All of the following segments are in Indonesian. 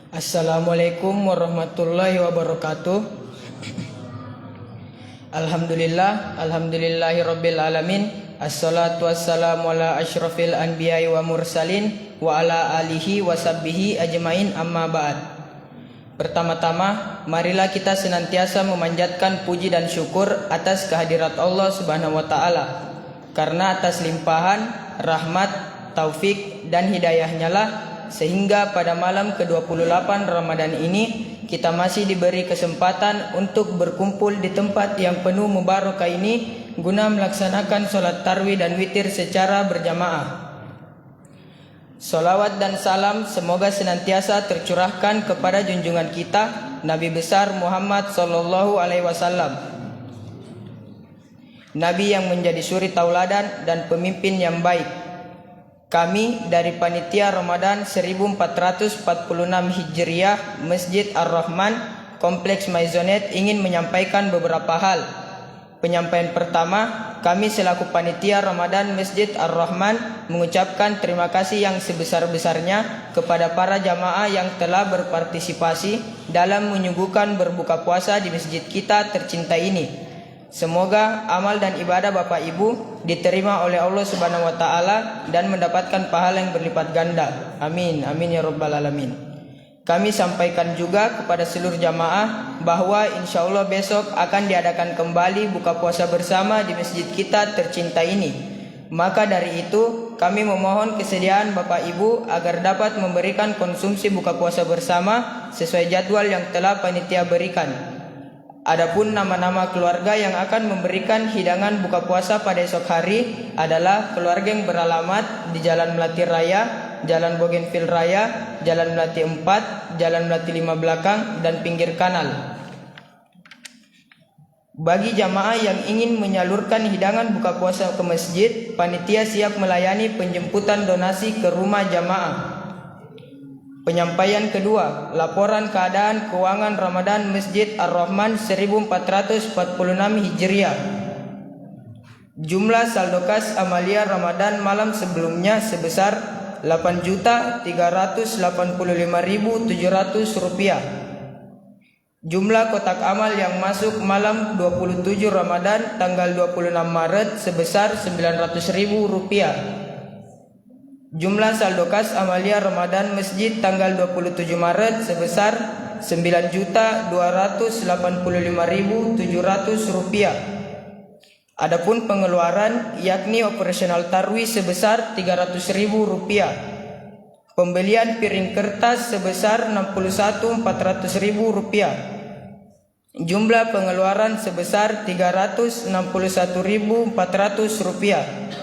Assalamualaikum warahmatullahi wabarakatuh. Alhamdulillahirabbil alamin. Assalatu wassalamu ala asyrafil anbiya'i wa mursalin wa ala alihi wa sahbihi ajmain, amma ba'd. Pertama-tama, marilah kita senantiasa memanjatkan puji dan syukur atas kehadirat Allah Subhanahu wa taala. Karena atas limpahan rahmat, taufik dan hidayahnya lah sehingga pada malam ke-28 Ramadan ini kita masih diberi kesempatan untuk berkumpul di tempat yang penuh mubarakah ini guna melaksanakan sholat tarawih dan witir secara berjamaah. Salawat dan salam semoga senantiasa tercurahkan kepada junjungan kita Nabi besar Muhammad sallallahu alaihi wasallam, Nabi yang menjadi suri tauladan dan pemimpin yang baik. Kami dari Panitia Ramadan 1446 Hijriah Masjid Ar-Rahman Kompleks Maizonet ingin menyampaikan beberapa hal. Penyampaian pertama, kami selaku Panitia Ramadan Masjid Ar-Rahman mengucapkan terima kasih yang sebesar-besarnya kepada para jamaah yang telah berpartisipasi dalam menyuguhkan berbuka puasa di masjid kita tercinta ini. Semoga amal dan ibadah Bapak Ibu diterima oleh Allah Subhanahu wa taala dan mendapatkan pahala yang berlipat ganda. Amin. Amin ya rabbal alamin. Kami sampaikan juga kepada seluruh jamaah bahwa insyaallah besok akan diadakan kembali buka puasa bersama di masjid kita tercinta ini. Maka dari itu kami memohon kesediaan Bapak Ibu agar dapat memberikan konsumsi buka puasa bersama sesuai jadwal yang telah panitia berikan. Adapun nama-nama keluarga yang akan memberikan hidangan buka puasa pada esok hari adalah keluarga yang beralamat di Jalan Melati Raya, Jalan Bougainville Raya, Jalan Melati 4, Jalan Melati 5 Belakang, dan pinggir kanal. Bagi jamaah yang ingin menyalurkan hidangan buka puasa ke masjid, panitia siap melayani penjemputan donasi ke rumah jamaah. Penyampaian kedua, laporan keadaan keuangan Ramadan Masjid Ar-Rahman 1446 Hijriah. Jumlah saldo kas amalia Ramadan malam sebelumnya sebesar Rp8.035.700. Jumlah kotak amal yang masuk malam 27 Ramadan tanggal 26 Maret sebesar Rp900.000. Jumlah saldo kas amalia Ramadan Masjid tanggal 27 Maret sebesar Rp9.285.700. Adapun pengeluaran yakni operasional tarwih sebesar Rp300.000. Pembelian piring kertas sebesar Rp61.400.000. Jumlah pengeluaran sebesar Rp361.400.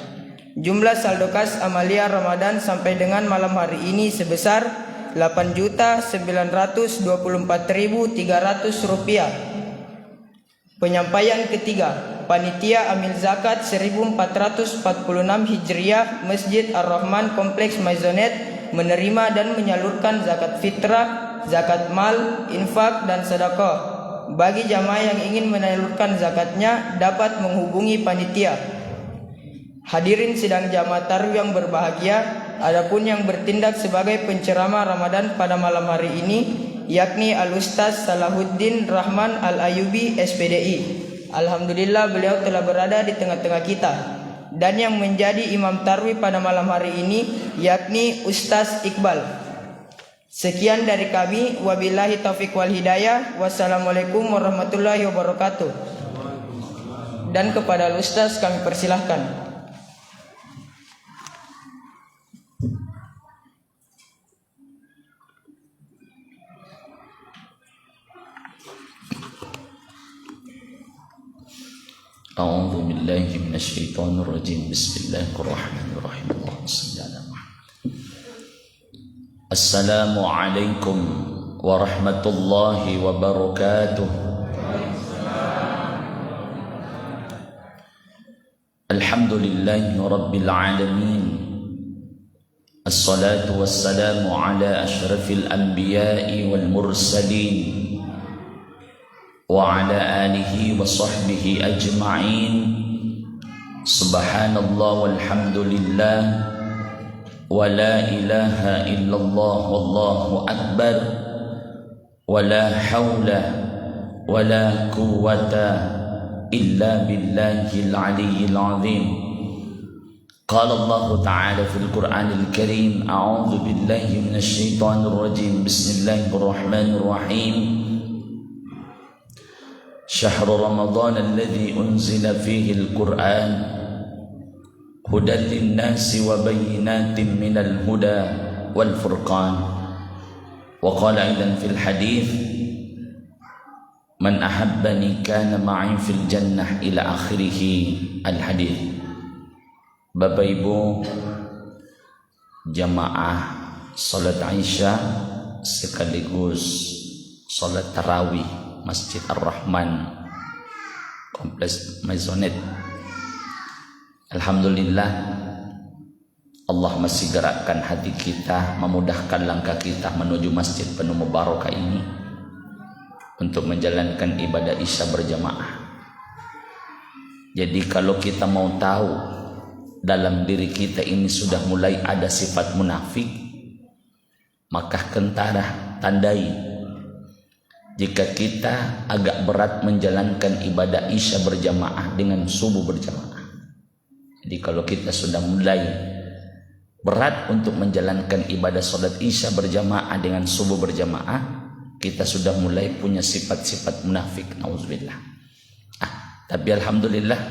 Jumlah saldo kas amalia Ramadan sampai dengan malam hari ini sebesar Rp8.924.300. Penyampaian ketiga, Panitia Amil Zakat 1446 Hijriah Masjid Ar-Rahman Kompleks Maizonet menerima dan menyalurkan zakat fitrah, zakat mal, infak, dan sedekah. Bagi jamaah yang ingin menyalurkan zakatnya dapat menghubungi panitia. Hadirin sidang jamaah tarawih yang berbahagia, adapun yang bertindak sebagai penceramah Ramadan pada malam hari ini yakni Al-Ustaz Salahuddin Rahman Al-Ayubi SPDI. Alhamdulillah beliau telah berada di tengah-tengah kita. Dan yang menjadi imam tarawih pada malam hari ini yakni Ustaz Iqbal. Sekian dari kami, wabillahi taufiq wal hidayah. Wassalamualaikum warahmatullahi wabarakatuh. Dan kepada Al-Ustaz kami persilahkan. A'udzu billahi minasyaitonir rajim. Bismillahirrahmanirrahim. Allahumma shalli ala Muhammad. Assalamualaikum warahmatullahi wabarakatuh. Alhamdulillahi rabbil alamin. Assalatu wassalamu ala asyrafil anbiya'i wal mursalin wa ala alihi wa sahbihi ajma'in. Subhanallah walhamdulillah wa la ilaha illallah wallahu akbar ولا حول ولا قوة إلا بالله العلي العظيم. قال الله تعالى في القرآن الكريم: أعوذ بالله من الشيطان الرجيم، بسم الله الرحمن الرحيم. شهر رمضان الذي أنزل فيه القرآن هدى للناس وبينات من الهدى والفرقان. وقال أيضا في الحديث: من أحبني كان معي في الجنة إلى آخره الحديث. Bapak Ibu jamaah salat Isya sekaligus salat tarawih Masjid Ar-Rahman Kompleks Maisonet, alhamdulillah Allah masih gerakkan hati kita, memudahkan langkah kita menuju masjid penuh mubarakah ini untuk menjalankan ibadah Isya berjamaah. Jadi kalau kita mau tahu dalam diri kita ini sudah mulai ada sifat munafik, maka kentara tandai jika kita agak berat menjalankan ibadah Isya berjamaah dengan subuh berjamaah. Jadi kalau kita sudah mulai berat untuk menjalankan ibadah salat Isya berjamaah dengan subuh berjamaah, kita sudah mulai punya sifat-sifat munafik, nauzubillah. Tapi alhamdulillah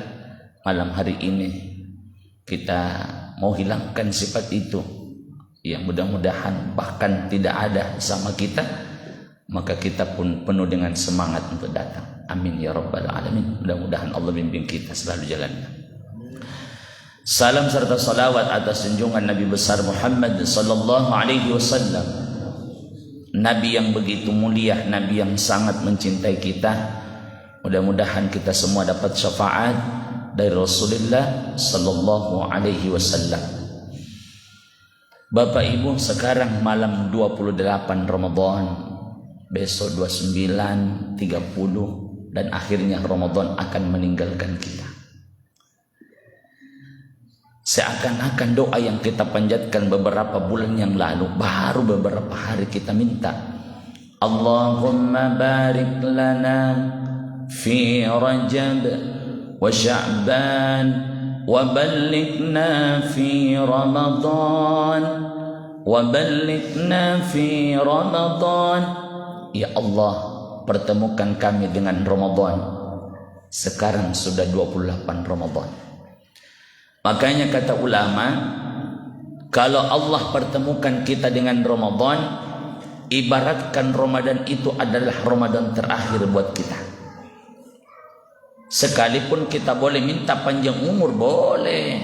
malam hari ini kita mau hilangkan sifat itu, yang mudah-mudahan bahkan tidak ada sama kita, maka kita pun penuh dengan semangat untuk datang. Amin ya rabbal alamin. Mudah-mudahan Allah bimbing kita selalu jalannya. Salam serta salawat atas junjungan Nabi besar Muhammad sallallahu alaihi wasallam, Nabi yang begitu mulia, Nabi yang sangat mencintai kita. Mudah-mudahan kita semua dapat syafaat dari Rasulullah sallallahu alaihi wasallam. Bapak Ibu, sekarang malam 28 Ramadan, besok 29, 30 dan akhirnya Ramadan akan meninggalkan kita. Seakan-akan doa yang kita panjatkan beberapa bulan yang lalu, baru beberapa hari kita minta, Allahumma barik lana fi Rajab wa Sya'ban wa ballighna fi Ramadan wa ballighna fi Ramadan. Ya Allah, pertemukan kami dengan Ramadan. Sekarang sudah 28 Ramadan. Makanya kata ulama, kalau Allah pertemukan kita dengan Ramadan, ibaratkan Ramadan itu adalah Ramadan terakhir buat kita. Sekalipun kita boleh minta panjang umur, boleh.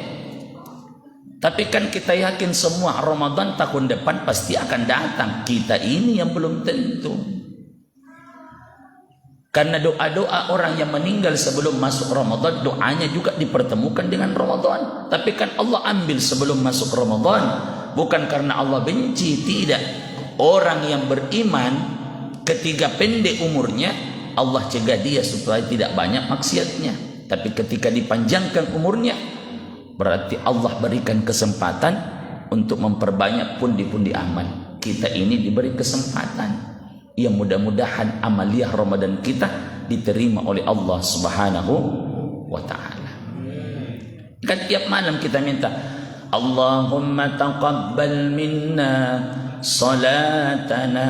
Tapi kan kita yakin semua Ramadan tahun depan pasti akan datang. Kita ini yang belum tentu. Karena doa-doa orang yang meninggal sebelum masuk Ramadan, doanya juga dipertemukan dengan Ramadan. Tapi kan Allah ambil sebelum masuk Ramadan, bukan karena Allah benci, tidak. Orang yang beriman ketika pendek umurnya, Allah cegah dia supaya tidak banyak maksiatnya. Tapi ketika dipanjangkan umurnya, berarti Allah berikan kesempatan untuk memperbanyak pundi-pundi amal. Kita ini diberi kesempatan. Ya mudah-mudahan amaliyah Ramadan kita diterima oleh Allah Subhanahu wa ta'ala. Kan tiap malam kita minta, Allahumma taqabbal minna salatana.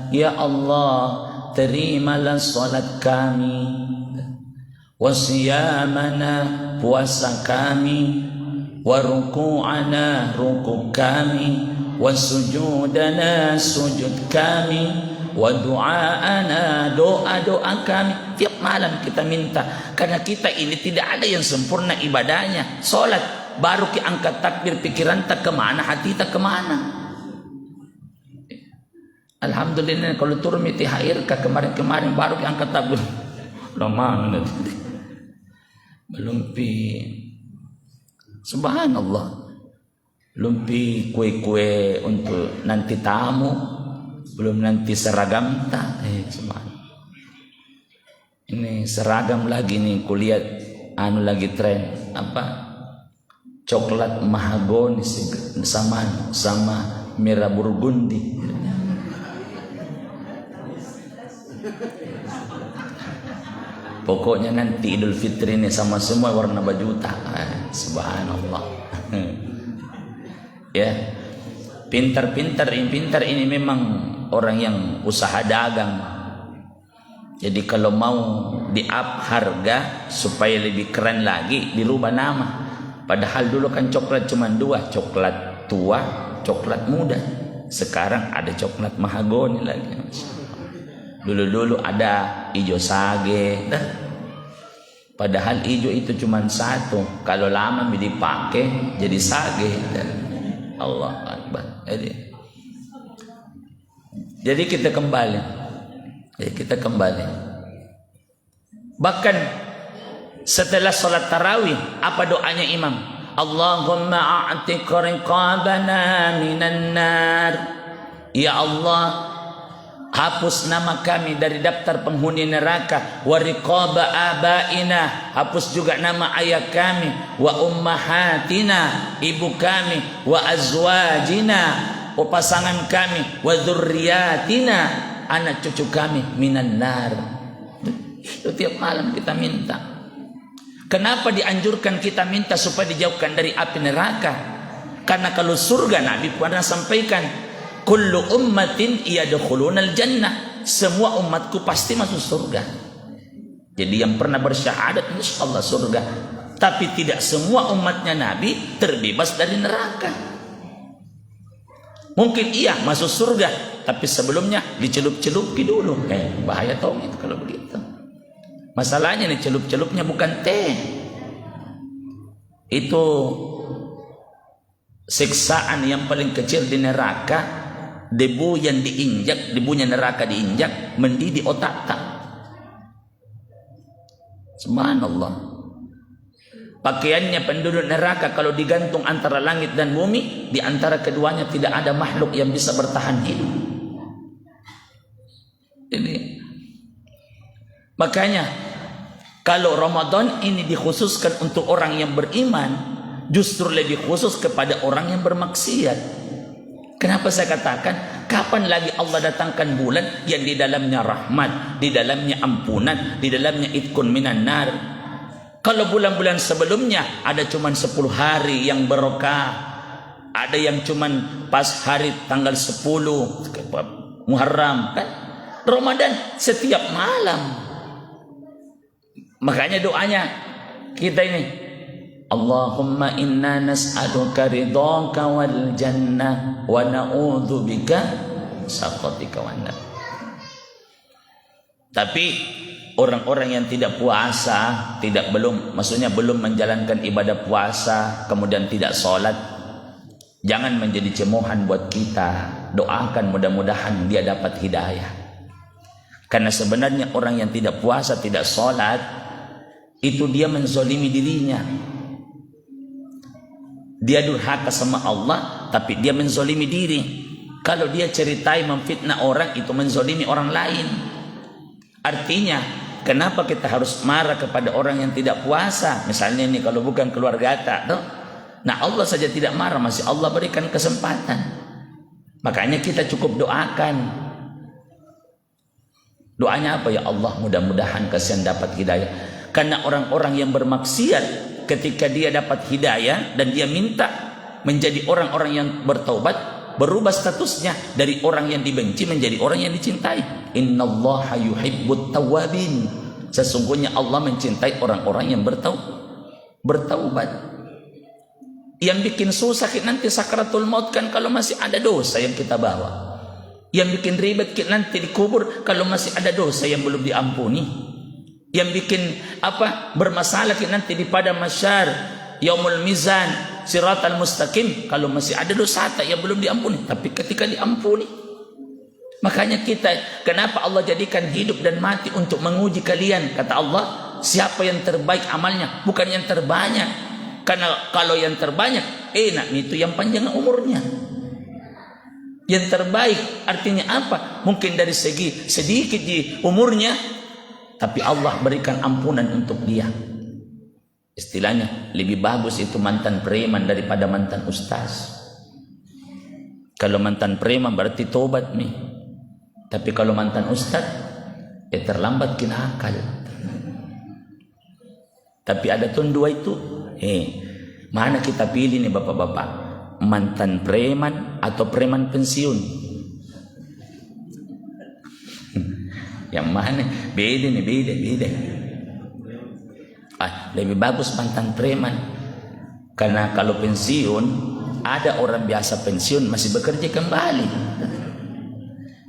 Ya Allah, terimalah salat kami, wa siyamana, puasa kami, wa ruku'ana, ruku' kami, wa sujudana, sujud kami, wa du'aana, doa-doa kami. Tiap malam kita minta, karena kita ini tidak ada yang sempurna ibadahnya. Salat baru kita angkat takbir, pikiran tak kemana, hati tak kemana. Alhamdulillah kalau turun THR kemarin-kemarin baru kita angkat takbir. Lama belum pi, subhanallah, belum pi kue-kue untuk nanti tamu, belum nanti seragam tak. Ini seragam lagi nih, kulihat lagi tren apa, coklat mahagoni sama merah burgundi. Pokoknya nanti Idul Fitri ini sama semua warna bajuta. Subhanallah. Ya, pintar ini memang orang yang usaha dagang. Jadi kalau mau di-up harga supaya lebih keren lagi, dirubah nama. Padahal dulu kan coklat cuma dua, coklat tua, coklat muda. Sekarang ada coklat mahagoni lagi. Dulu ada hijau sage, padahal hijau itu cuma satu. Kalau lama dipakai jadi sage. Allah Akbar. Jadi kita kembali. Bahkan setelah sholat tarawih, apa doanya imam? Allahumma a'tiq riqabana minan nar. Ya Allah, hapus nama kami dari daftar penghuni neraka. Wa riqaba abaina, hapus juga nama ayah kami. Wa ummahatina, ibu kami. Wa azwajina, pasangan kami. Wa dzurriyyatina, anak cucu kami. Minan nar. Itu tiap malam kita minta. Kenapa dianjurkan kita minta supaya dijauhkan dari api neraka? Karena kalau surga, Nabi pernah sampaikan, kullu ummatin yadkhulunal jannah, semua umatku pasti masuk surga. Jadi yang pernah bersyahadat insyaallah surga. Tapi tidak semua umatnya Nabi terbebas dari neraka. Mungkin iya masuk surga, tapi sebelumnya dicelup-celupi dulu. Bahaya tau itu kalau begitu. Masalahnya nih, celup-celupnya bukan teh. Itu siksaan yang paling kecil di neraka. Debu yang diinjak, debunya neraka diinjak, mendidih otak tak. Subhanallah. Pakaiannya penduduk neraka kalau digantung antara langit dan bumi, di antara keduanya tidak ada makhluk yang bisa bertahan hidup. Ini makanya kalau Ramadan ini dikhususkan untuk orang yang beriman, justru lebih khusus kepada orang yang bermaksiat. Kenapa saya katakan, kapan lagi Allah datangkan bulan yang di dalamnya rahmat, di dalamnya ampunan, di dalamnya itkun minan nar? Kalau bulan-bulan sebelumnya ada cuman 10 hari yang barokah, ada yang cuman pas hari tanggal 10 Muharram, kan? Ramadan setiap malam. Makanya doanya kita ini, Allahumma inna nas'aluka ridhaka wal jannah wa na'udzubika sakhatika wan nar. Tapi orang-orang yang tidak puasa, maksudnya belum menjalankan ibadah puasa, kemudian tidak sholat, jangan menjadi cemohan buat kita. Doakan mudah-mudahan dia dapat hidayah. Karena sebenarnya orang yang tidak puasa, tidak sholat, itu dia menzolimi dirinya. Dia durhaka sama Allah, tapi dia menzolimi diri. Kalau dia ceritai memfitnah orang, itu menzolimi orang lain. Artinya, kenapa kita harus marah kepada orang yang tidak puasa? Misalnya ini kalau bukan keluarga kita, nah Allah saja tidak marah, masih Allah berikan kesempatan. Makanya kita cukup doakan. Doanya apa? Ya Allah, mudah-mudahan kasihan dapat hidayah. Karena orang-orang yang bermaksiat, ketika dia dapat hidayah dan dia minta menjadi orang-orang yang bertaubat, berubah statusnya dari orang yang dibenci menjadi orang yang dicintai. Innallaha yuhibbut tawwabin. Sesungguhnya Allah mencintai orang-orang yang bertaubat. Yang bikin susah nanti sakaratul maut kan kalau masih ada dosa yang kita bawa. Yang bikin ribet nanti dikubur kalau masih ada dosa yang belum diampuni. Yang bikin bermasalah nanti di padang mahsyar, yaumul mizan, siratal mustaqim, kalau masih ada dosa yang belum diampuni. Tapi ketika diampuni, makanya kita, kenapa Allah jadikan hidup dan mati untuk menguji kalian? Kata Allah, siapa yang terbaik amalnya, bukan yang terbanyak. Karena kalau yang terbanyak enak, itu yang panjang umurnya. Yang terbaik artinya apa? Mungkin dari segi sedikit di umurnya, tapi Allah berikan ampunan untuk dia. Istilahnya lebih bagus itu mantan preman daripada mantan ustaz. Kalau mantan preman berarti tobat nih. Tapi kalau mantan ustaz terlambat kena akal. Tapi ada tuh dua itu. Mana kita pilih nih bapak-bapak? Mantan preman atau preman pensiun? Yang mana? Beda nih, beda. Lebih bagus mantan preman. Karena kalau pensiun, ada orang biasa pensiun masih bekerja kembali.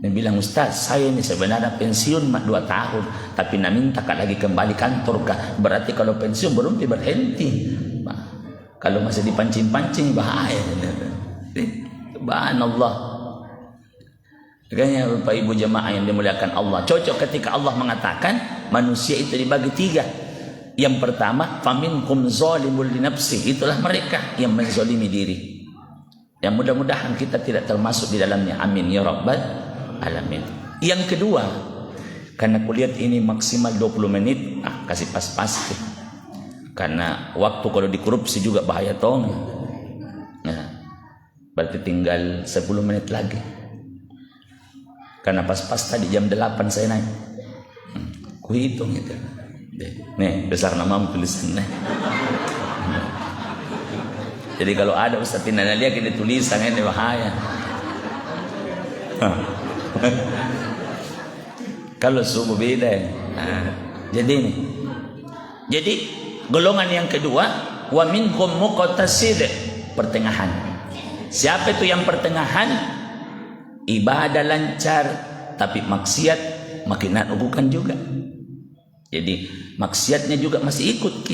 Dia bilang, Ustaz, saya ini sebenarnya pensiun 2 tahun, tapi minta lagi kembali kantor kah? Berarti kalau pensiun belum berhenti. Kalau masih dipancing-pancing bahaya. Subhanallah. Makanya Bapak Ibu jemaah yang dimuliakan Allah, cocok ketika Allah mengatakan manusia itu dibagi 3. Yang pertama, faminkum zalimul li nafsi, itulah mereka yang menzalimi diri. Yang mudah-mudahan kita tidak termasuk di dalamnya. Amin ya rabbal alamin. Yang kedua, karena kulihat ini maksimal 20 menit, kasih pas-pas. Karena waktu kalau dikorupsi juga bahaya tong. Nah, berarti tinggal 10 menit lagi. Karena pas-pas tadi jam 8 saya naik. Kuhitung itu. Nih, besar nama tulisannya. Jadi kalau ada Ustaz Tina lihat ini tulisan ini bahaya. Kalau subuh beda. Jadi golongan yang kedua, wa minhum muqtasid, pertengahan. Siapa itu yang pertengahan? Ibadah lancar tapi maksiat makin bukan juga. Jadi maksiatnya juga masih ikut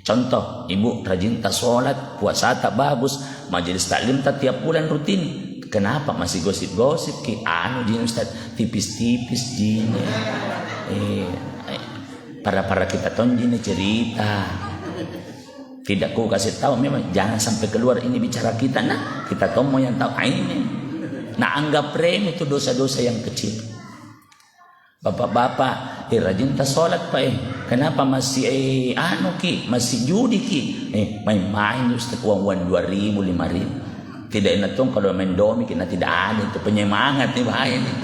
contoh, ibu rajin tak sholat, puasa tak bagus, majelis taklim tak tiap bulan rutin. Kenapa masih gosip-gosip jin Ustaz, tipis-tipis jin. Para kita jin cerita. Tidak ku kasih tahu, memang jangan sampai keluar ini bicara kita. Nah, kita tahu mau yang tahu ini. Nah, anggap remeh itu dosa-dosa yang kecil. Bapak-bapak, rajin tak sholat Pak. Kenapa masih masih judi main-main Ustaz, uang 2.000 5.000. Tidak enak tuh kalau main domi kita tidak ada itu penyemangat nih, bahaya nih.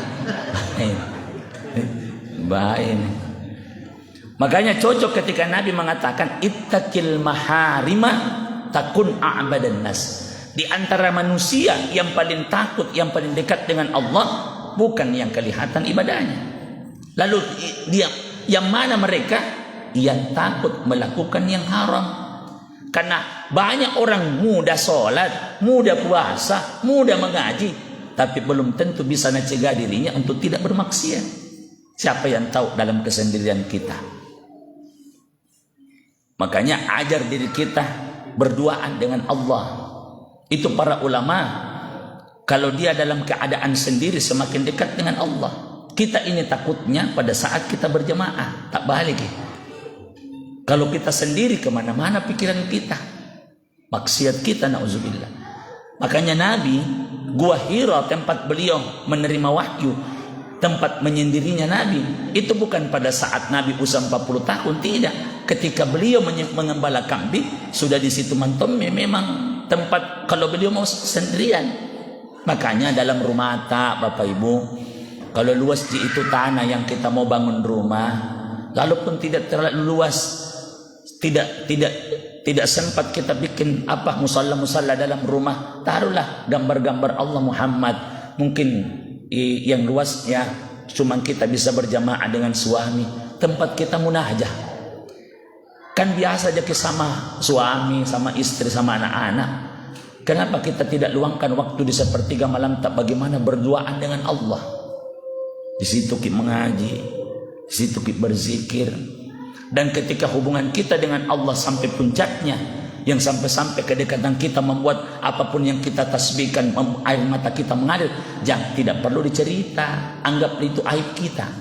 Bahaya nih. Makanya cocok ketika Nabi mengatakan ittaqil maharima takun a'badan nas. Di antara manusia yang paling takut, yang paling dekat dengan Allah bukan yang kelihatan ibadahnya. Lalu dia yang mana mereka? Yang takut melakukan yang haram. Karena banyak orang muda sholat, muda puasa, muda mengaji, tapi belum tentu bisa mencegah dirinya untuk tidak bermaksiat. Siapa yang tahu dalam kesendirian kita? Makanya ajar diri kita berduaan dengan Allah. Itu para ulama, kalau dia dalam keadaan sendiri semakin dekat dengan Allah. Kita ini takutnya pada saat kita berjamaah, tak balik. Kalau kita sendiri kemana-mana pikiran kita, maksiat kita, na'udzubillah. Makanya Nabi, Gua Hira tempat beliau menerima wahyu, tempat menyendirinya Nabi, itu bukan pada saat Nabi usia 40 tahun, tidak. Ketika beliau mengembala kambing, sudah di situ mantomnya memang tempat kalau beliau mau sendirian. Makanya dalam rumah Bapak Ibu, kalau luas itu tanah yang kita mau bangun rumah, walaupun tidak terlalu luas, tidak sempat kita bikin musalla dalam rumah, taruhlah gambar-gambar Allah Muhammad. Mungkin yang luasnya cuma kita bisa berjamaah dengan suami, tempat kita munajah. Kan biasa aja sama suami, sama istri, sama anak-anak. Kenapa kita tidak luangkan waktu di sepertiga malam tak bagaimana berduaan dengan Allah? Di situ kita mengaji, di situ kita berzikir. Dan ketika hubungan kita dengan Allah sampai puncaknya, yang sampai-sampai kedekatan kita membuat apapun yang kita tasbihkan, air mata kita mengalir, jangan, tidak perlu dicerita, anggap itu aib kita.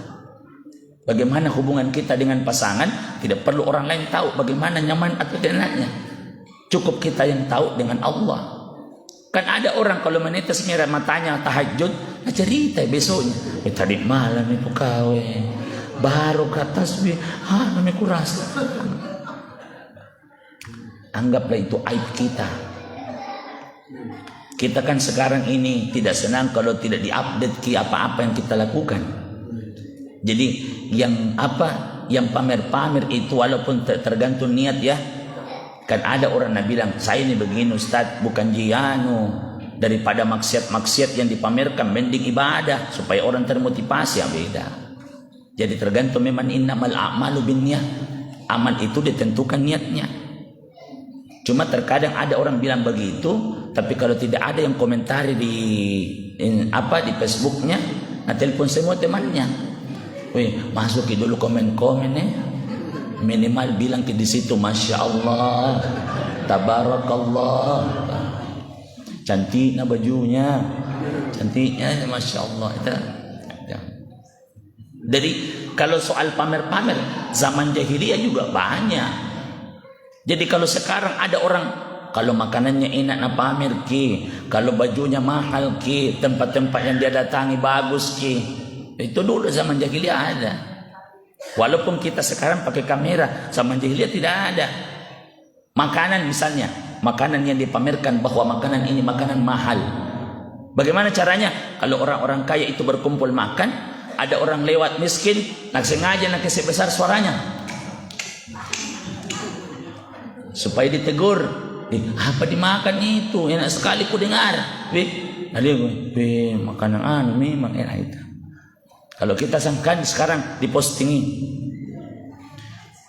Bagaimana hubungan kita dengan pasangan, tidak perlu orang lain tahu bagaimana nyaman atau tidaknya. Cukup kita yang tahu dengan Allah. Kan ada orang kalau menetes merah matanya tahajud, cerita besoknya, tadi malam itu kawin, baru kata tasbih, namanya kuras. Anggaplah itu aib kita. Kita kan sekarang ini tidak senang kalau tidak diupdate apa-apa yang kita lakukan. Jadi yang yang pamer-pamer itu walaupun tergantung niat ya. Kan ada orang yang bilang, saya ini begini Ustaz, bukan jianu. Daripada maksiat-maksiat yang dipamerkan, mending ibadah supaya orang termotivasi, ya beda. Jadi tergantung memang innamal a'malu binniyah. Amal itu ditentukan niatnya. Cuma terkadang ada orang bilang begitu, tapi kalau tidak ada yang komentari di Facebooknya, nah telepon semua temannya. Wih, masuki dulu komen-komen minimal bilang di situ Masya Allah, Tabarakallah, cantiknya bajunya, cantiknya Masya Allah. Jadi kalau soal pamer-pamer zaman jahiliyah juga banyak. Jadi kalau sekarang ada orang kalau makanannya enak na pamer ki, kalau bajunya mahal ki, tempat-tempat yang dia datangi bagus ki. Itu dulu zaman jahiliyah ada. Walaupun kita sekarang pakai kamera, zaman jahiliyah tidak ada. Makanan misalnya, makanan yang dipamerkan bahwa makanan ini makanan mahal. Bagaimana caranya? Kalau orang-orang kaya itu berkumpul makan, ada orang lewat miskin, nak sengaja nak kasih besar suaranya supaya ditegur. Apa dimakan itu? Enak sekali ku dengar. Makanan memang enak itu. Kalau kita sangkan sekarang dipostingi,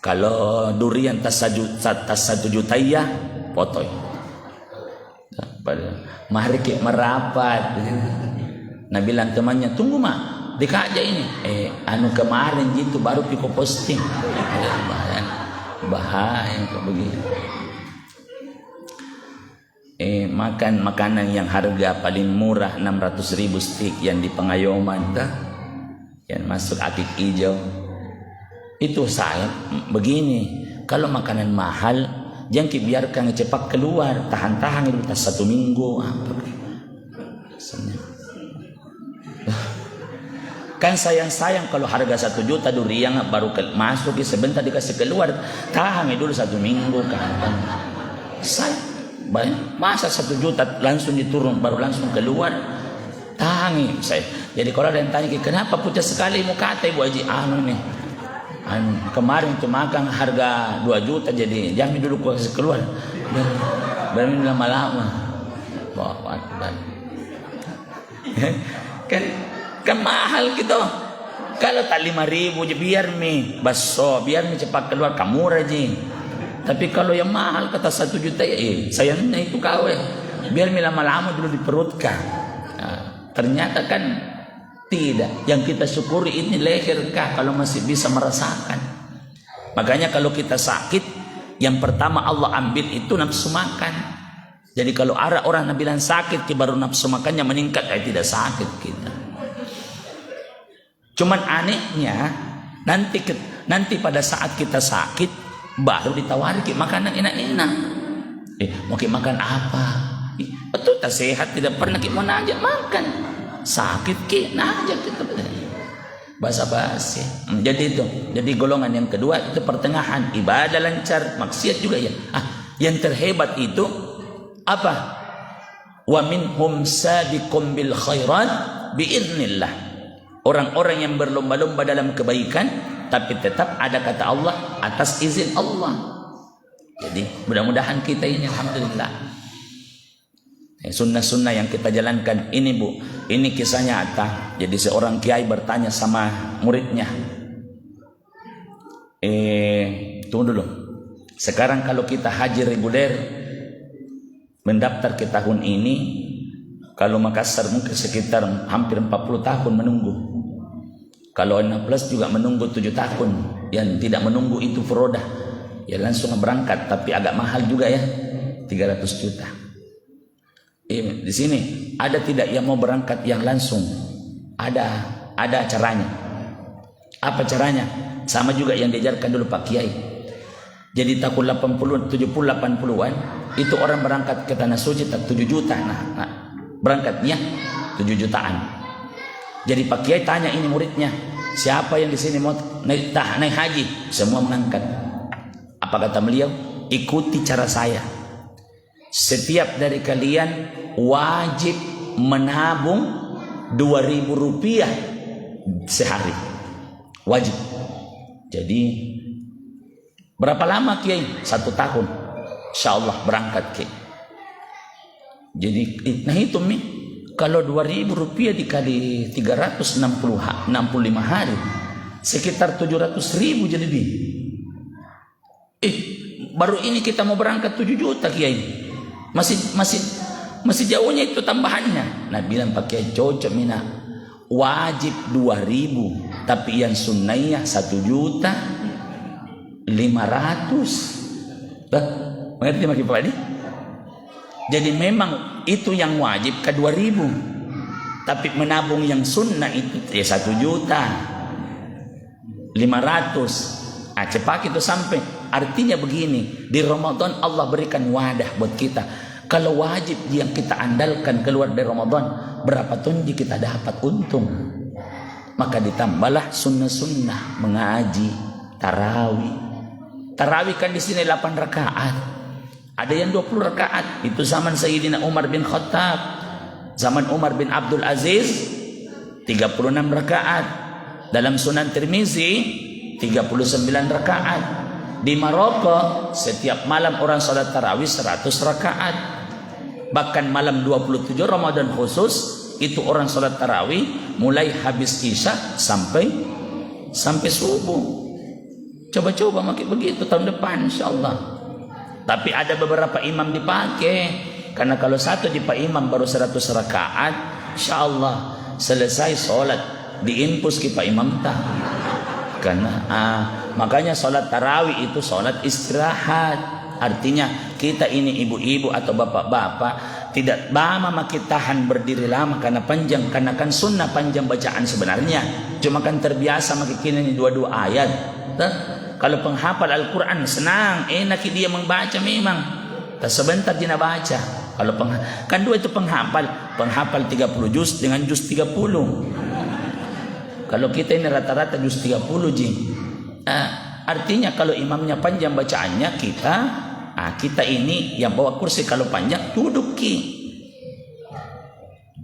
kalau durian tas 1 juta ya, foto. Mari kita merapat. Nah bilang temannya, tunggu mak, dikaja ini. Kemarin gitu baru piko posting. Bahaya kok begini. Makan makanan yang harga paling murah 600.000 stik yang di Pengayoman yang masuk akik hijau. Itu saya begini, kalau makanan mahal jangan dibiarkan cepat keluar, tahan-tahan itu 1 minggu. Kan sayang-sayang kalau harga 1 juta durian baru masuk sebentar dikasih keluar, tahan dulu 1 minggu kan. Masa 1 juta langsung diturun baru langsung keluar, tahan saya. Jadi kalau ada yang tanya, kenapa pucat sekali muka kata Ibu Haji? Nih, kemarin tuh makan harga 2 juta jadi jamin dulu gua kasih keluar. Biar lama-lama. Wah, kan mahal gitu. Kalau tak 5.000 biar bakso, biar cepat keluar kamu aja. Tapi kalau yang mahal kata 1 juta sayangnya itu kawe. Biar lama-lama dulu diperutkan. Ternyata kan tidak. Yang kita syukuri ini leherkah kalau masih bisa merasakan. Makanya kalau kita sakit, yang pertama Allah ambil itu nafsu makan. Jadi kalau ada orang yang bilang sakit, baru nafsu makannya meningkat, tidak sakit kita. Cuman anehnya nanti pada saat kita sakit baru ditawari makanan enak-enak. Mau makan apa? Betul tak sehat, tidak pernah kita mau najak makan. Sakit najak kita. Basa-basi. Jadi itu. Jadi golongan yang kedua itu pertengahan, ibadah lancar, maksiat juga ya. Yang terhebat itu apa? Wa minhum sabiqum bil khairat biiznillah. Orang-orang yang berlomba-lomba dalam kebaikan, tapi tetap ada kata Allah atas izin Allah. Jadi mudah-mudahan kita ini alhamdulillah. Sunnah-sunnah yang kita jalankan ini Bu, ini kisah nyata. Jadi seorang kiai bertanya sama muridnya, tunggu dulu. Sekarang kalau kita haji reguler mendaftar ke tahun ini, kalau Makassar mungkin sekitar hampir 40 tahun menunggu. Kalau 16 juga menunggu 7 tahun. Yang tidak menunggu itu furodah, ya langsung berangkat, tapi agak mahal juga ya, 300 juta. Di sini ada tidak yang mau berangkat yang langsung? Ada caranya. Apa caranya? Sama juga yang diajarkan dulu Pak Kiai. Jadi tahun 80, 70, 80-an itu orang berangkat ke Tanah Suci 7 juta. Nah, berangkatnya 7 jutaan. Jadi Pak Kiai tanya ini muridnya, siapa yang di sini mau naik haji? Semua mengangkat. Apa kata beliau? Ikuti cara saya. Setiap dari kalian wajib menabung 2.000 rupiah sehari. Wajib. Jadi berapa lama Kiai? 1 tahun. Insya Allah berangkat Kiai. Jadi nah itu nih, kalau 2.000 rupiah dikali 365 hari, sekitar 700.000 jadi lebih. Baru ini kita mau berangkat 7 juta Kiai. Masih jauhnya itu tambahannya. Nah bilang Pak Kiai cocok mina. Wajib 2.000, tapi yang sunnahnya 1.500.000. Mengerti Pak Kiai? Jadi memang itu yang wajib ke 2.000, tapi menabung yang sunnah itu ya 1.500.000. Cepat itu sampai. Artinya begini, di Ramadan Allah berikan wadah buat kita. Kalau wajib yang kita andalkan keluar dari Ramadan, berapa tonji kita dapat untung. Maka ditambahlah sunnah-sunnah mengaji, tarawih. Tarawih kan di sini 8 rakaat. Ada yang 20 rakaat. Itu zaman Sayyidina Umar bin Khattab. Zaman Umar bin Abdul Aziz 36 rakaat. Dalam Sunan Tirmizi 39 rakaat. Di Maroko setiap malam orang salat tarawih 100 rakaat. Bahkan malam 27 Ramadan khusus itu orang salat tarawih mulai habis isya sampai subuh. Coba-coba makin begitu tahun depan insyaallah. Tapi ada beberapa imam dipakai, karena kalau satu di Pak Imam baru 100 rakaat, insyaallah selesai sholat diinpus ke Pak Imam tah. Karena makanya sholat tarawih itu sholat istirahat. Artinya kita ini ibu-ibu atau bapak-bapak tidak lama makin tahan berdiri lama karena panjang, karena kan sunnah panjang bacaan sebenarnya. Cuma kan terbiasa makin kini 22 ayat. Kalau penghafal Al-Quran senang, enak dia membaca memang. Sebentar dia baca. Kalau kan dua itu penghafal 30 juz dengan juz 30. Kalau kita ini rata-rata juz 30 jing. Artinya kalau imamnya panjang bacaannya, kita ini yang bawa kursi kalau panjang duduk ki.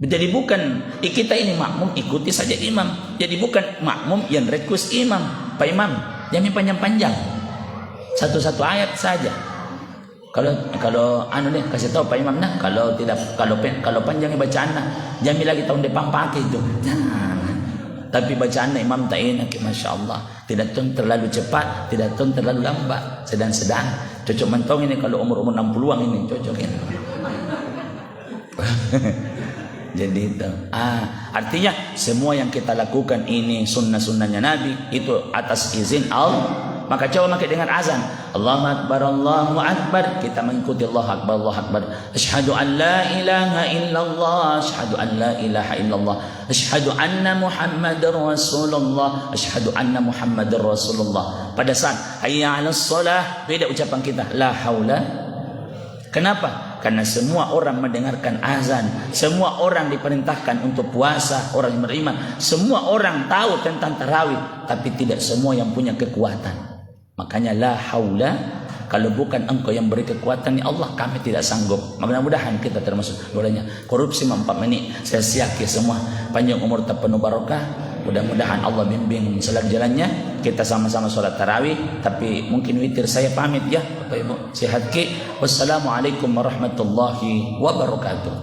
Jadi bukan kita ini makmum ikuti saja imam. Jadi bukan makmum yang request imam. Pak Imam, jangan panjang-panjang. Satu-satu ayat saja. Kalau nih kasih tahu Pak Imam nah, kalau panjangnya bacaan nah, jangan lagi tahun depan pakai itu. Jangan. Tapi bacaan imam tak enak, masya Allah. Tidak terlalu cepat, tidak terlalu lambat, sedang-sedang. Cocok mentong ini kalau umur 60-an ini cocok ini. Jadi itu. Artinya semua yang kita lakukan ini sunnah-sunnahnya Nabi itu atas izin Allah. Maka coba pakai dengan azan. Allahu Akbar, Allahu Akbar. Kita mengikuti Allahu Akbar, Allahu Akbar. Asyhadu an la ilaha illallah, asyhadu an la ilaha illallah. Asyhadu anna Muhammadar Rasulullah, asyhadu anna Muhammadar Rasulullah. Pada saat hayya 'alas shalah, beda ucapan kita. La haula. Kenapa? Karena semua orang mendengarkan azan, semua orang diperintahkan untuk puasa, orang yang beriman, semua orang tahu tentang tarawih, tapi tidak semua yang punya kekuatan. Makanya la haula, kalau bukan engkau yang beri kekuatan ya Allah, kami tidak sanggup. Mudah-mudahan kita termasuk doanya. Korupsi 4 menit, saya siaki semua. Panjang umur tak penuh barokah. Mudah-mudahan Allah bimbing selagi jalannya. Kita sama-sama sholat tarawih. Tapi mungkin witir saya pamit ya Bapak Ibu. Sehat ki. Wassalamualaikum warahmatullahi wabarakatuh.